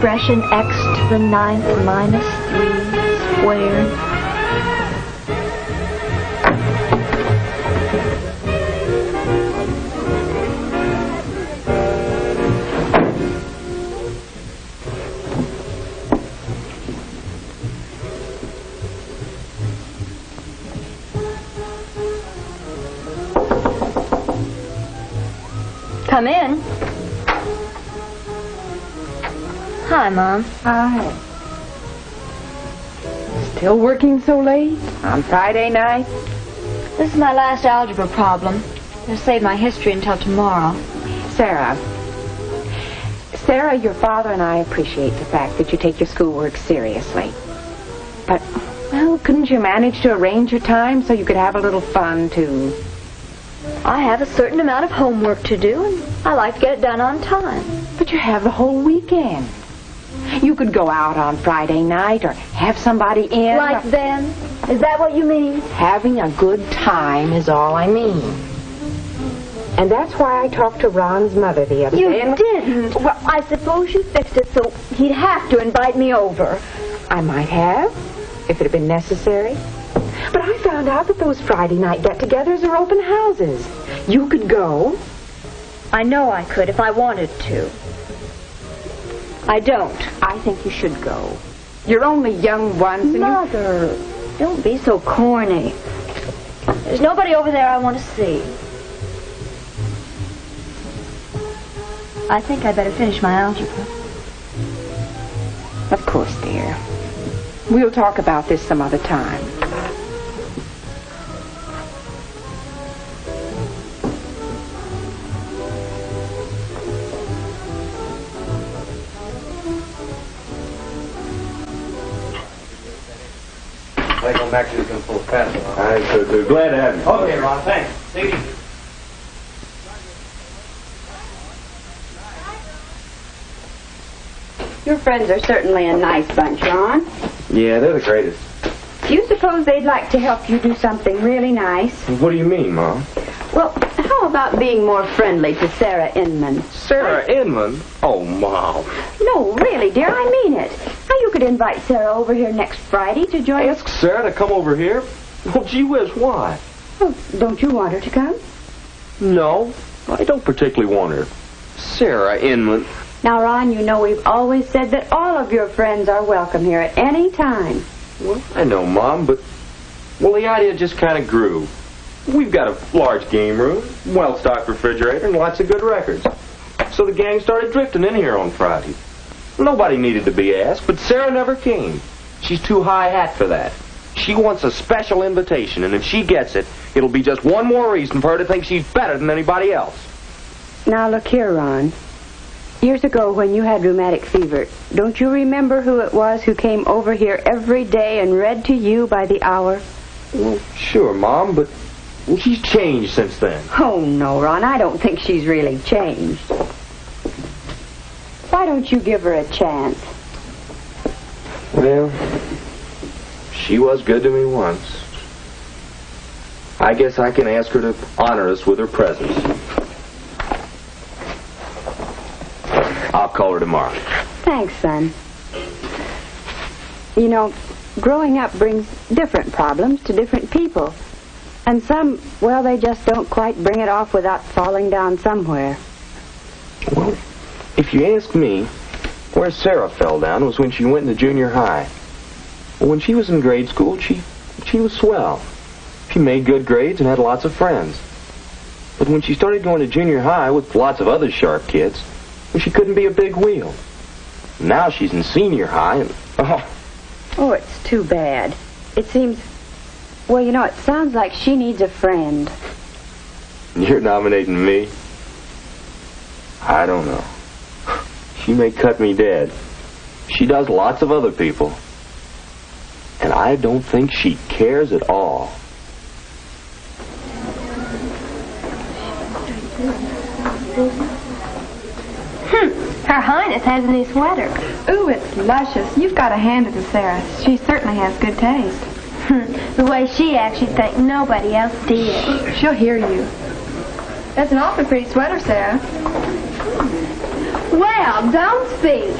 Expression x to the 9th minus 3 squared. Come in. Hi, Mom. Hi. Still working so late? On Friday night? This is my last algebra problem. I'll save my history until tomorrow. Sarah, your father and I appreciate the fact that you take your schoolwork seriously. But, well, couldn't you manage to arrange your time so you could have a little fun, too? I have a certain amount of homework to do, and I like to get it done on time. But you have the whole weekend. You could go out on Friday night or have somebody in. Like then? Is that what you mean? Having a good time is all I mean. And that's why I talked to Ron's mother the other day. You didn't? Well, I suppose you fixed it so he'd have to invite me over. I might have, if it had been necessary. But I found out that those Friday night get-togethers are open houses. You could go. I know I could if I wanted to. I don't. I think you should go. You're only young once, and Mother, don't be so corny. There's nobody over there I want to see. I think I'd better finish my algebra. Of course, dear. We'll talk about this some other time. I think Max is going to pull a fast one. I so too. Glad to have you. Okay, Ron, thanks. Take it easy. Your friends are certainly a nice bunch, Ron. Yeah, they're the greatest. Do you suppose they'd like to help you do something really nice? What do you mean, Mom? Well, how about being more friendly to Sarah Inman? Sarah Inman? Oh, Mom. No, really, dear, I mean it. Now, you could invite Sarah over here next Friday to join us. Ask Sarah to come over here? Well, gee whiz, why? Oh, don't you want her to come? No, I don't particularly want her. Sarah Inman. Now, Ron, you know we've always said that all of your friends are welcome here at any time. Well, I know, Mom, but, well, the idea just kind of grew. We've got a large game room, well-stocked refrigerator, and lots of good records. So the gang started drifting in here on Friday. Nobody needed to be asked, but Sarah never came. She's too high-hat for that. She wants a special invitation, and if she gets it, it'll be just one more reason for her to think she's better than anybody else. Now, look here, Ron. Years ago, when you had rheumatic fever, don't you remember who it was who came over here every day and read to you by the hour? Well, sure, Mom, but well, she's changed since then. Oh, no, Ron, I don't think she's really changed. Why don't you give her a chance? Well, she was good to me once. I guess I can ask her to honor us with her presence. I'll call her tomorrow. Thanks, son. You know, growing up brings different problems to different people. And some, well, they just don't quite bring it off without falling down somewhere. Well, if you ask me, where Sarah fell down was when she went into junior high. Well, when she was in grade school, she was swell. She made good grades and had lots of friends. But when she started going to junior high with lots of other sharp kids, well, she couldn't be a big wheel. Now she's in senior high and, Oh, it's too bad. It seems, well, you know, it sounds like she needs a friend. You're nominating me? I don't know. She may cut me dead. She does lots of other people. And I don't think she cares at all. Her Highness has a new sweater. Ooh, it's luscious. You've got to hand it to Sarah. She certainly has good taste. The way she acts, you'd think nobody else did. She'll hear you. That's an awfully pretty sweater, Sarah. Well, don't speak.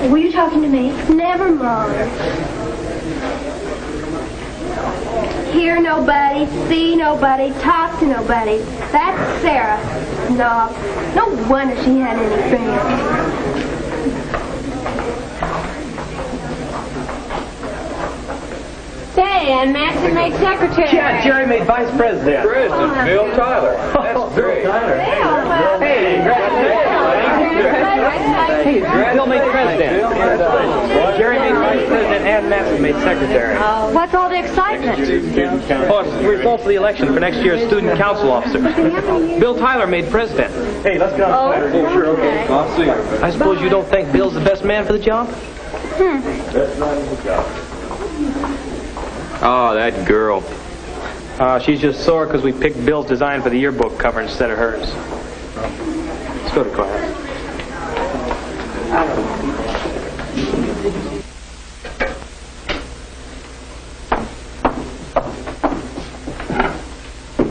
Were you talking to me? Never mind. Hear nobody, see nobody, talk to nobody. That's Sarah. Snob. No wonder she had any friends. Say, and Maxon made secretary. Yeah, Jerry made vice president. President Bill Tyler. That's great. Hey, Bill made president. Jerry made vice president and Maxon made secretary. What's all the excitement? Oh, it's the results of the election for next year's student council officer. Bill Tyler made president. Hey, let's get on the sweater. Sure, okay. I'll see you. I suppose you don't think Bill's the best man for the job? That's not his job. Oh, that girl. She's just sore because we picked Bill's design for the yearbook cover instead of hers. Let's go to class.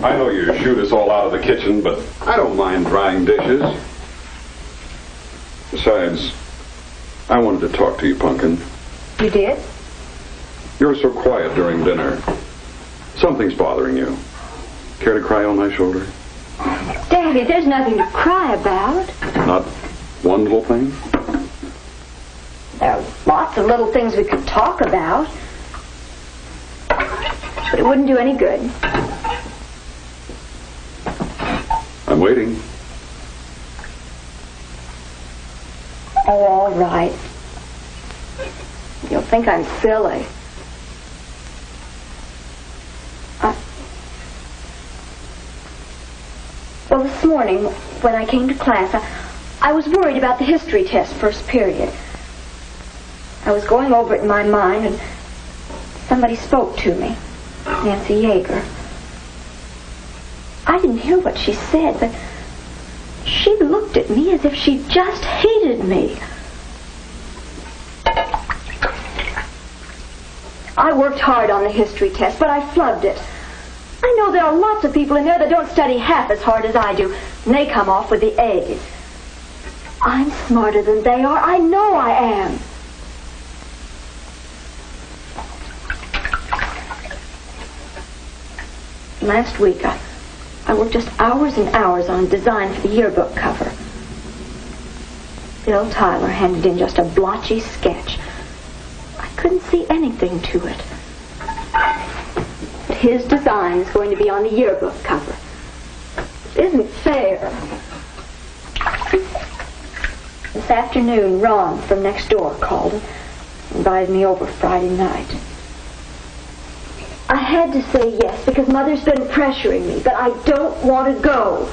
I know you shoot us all out of the kitchen, but I don't mind drying dishes. Besides, I wanted to talk to you, Pumpkin. You did? You were so quiet during dinner. Something's bothering you. Care to cry on my shoulder? Daddy, there's nothing to cry about. Not one little thing? There are lots of little things we could talk about. But it wouldn't do any good. I'm waiting. Oh, all right. You'll think I'm silly. Well, this morning, when I came to class, I was worried about the history test first period. I was going over it in my mind, and somebody spoke to me. Nancy Yeager. I didn't hear what she said, but she looked at me as if she just hated me. I worked hard on the history test, but I flubbed it. I know there are lots of people in there that don't study half as hard as I do, and they come off with the A's. I'm smarter than they are. I know I am. Last week, I worked just hours and hours on a design for the yearbook cover. Bill Tyler handed in just a blotchy sketch. I couldn't see anything to it. But his design is going to be on the yearbook cover. It isn't fair. This afternoon, Ron from next door called and invited me over Friday night. I had to say yes because Mother's been pressuring me, but I don't want to go.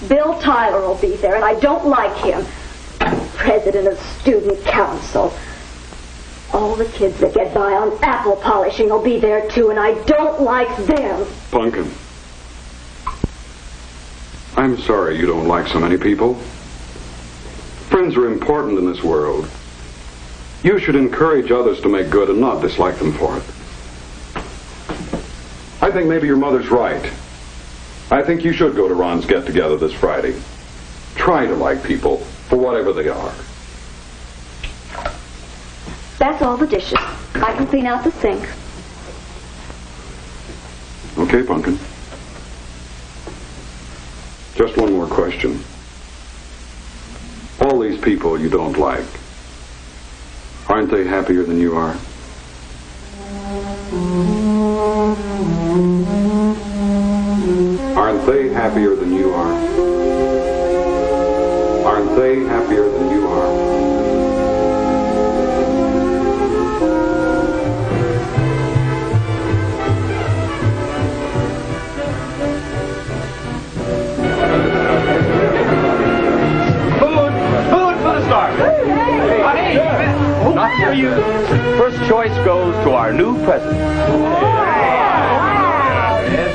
Bill Tyler will be there, and I don't like him. President of Student Council. All the kids that get by on apple polishing will be there, too, and I don't like them. Pumpkin. I'm sorry you don't like so many people. Friends are important in this world. You should encourage others to make good and not dislike them for it. I think maybe your mother's right. I think you should go to Ron's get-together this Friday. Try to like people for whatever they are. That's all the dishes. I can clean out the sink. Okay, Pumpkin. Just one more question. All these people you don't like, aren't they happier than you are? Aren't they happier than you are? Aren't they happier than you are? Not for you. First choice goes to our new president. on, Ed.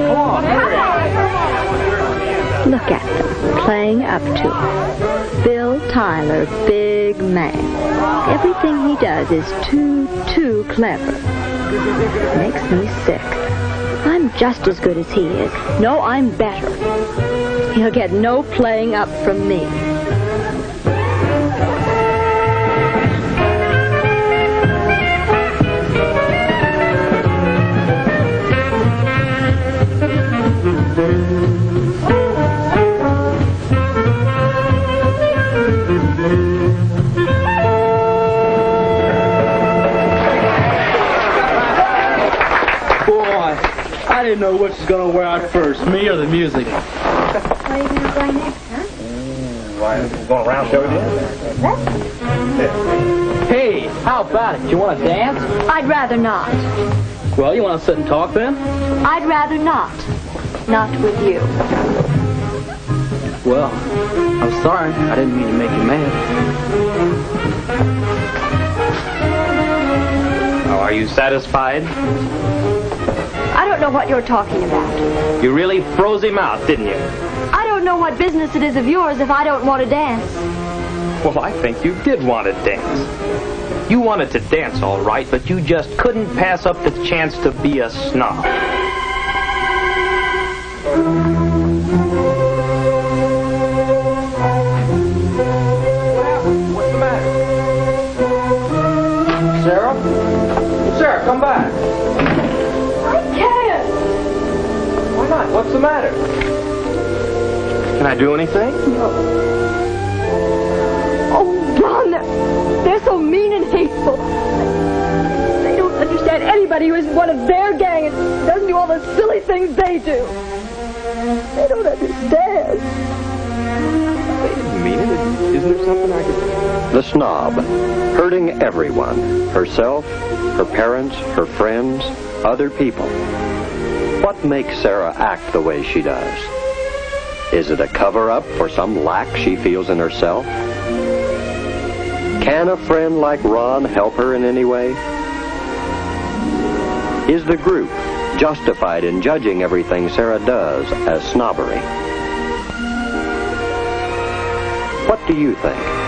Come on, hurry. Look at them, playing up to it. Bill Tyler, big man. Everything he does is too clever. Makes me sick. I'm just as good as he is. No, I'm better. He'll get no playing up from me. I didn't know which was going to wear out first, me or the music. What are you going to play next, huh? Why, we're going around show it Hey, how about it? You want to dance? I'd rather not. Well, you want to sit and talk then? I'd rather not. Not with you. Well, I'm sorry. I didn't mean to make you mad. Oh, are you satisfied? I don't know what you're talking about. You really froze him out, didn't you? I don't know what business it is of yours if I don't want to dance. Well, I think you did want to dance. You wanted to dance, all right, but you just couldn't pass up the chance to be a snob. What's the matter? Sarah? Sarah, come back. I can't. Why not? What's the matter? Can I do anything? Oh, Ron, they're so mean and hateful. They don't understand anybody who isn't one of their gang and doesn't do all the silly things they do. They don't understand. They didn't mean it. Isn't there something I could... The snob, hurting everyone, herself, her parents, her friends, other people. What makes Sarah act the way she does? Is it a cover-up for some lack she feels in herself? Can a friend like Ron help her in any way? Is the group justified in judging everything Sarah does as snobbery? What do you think?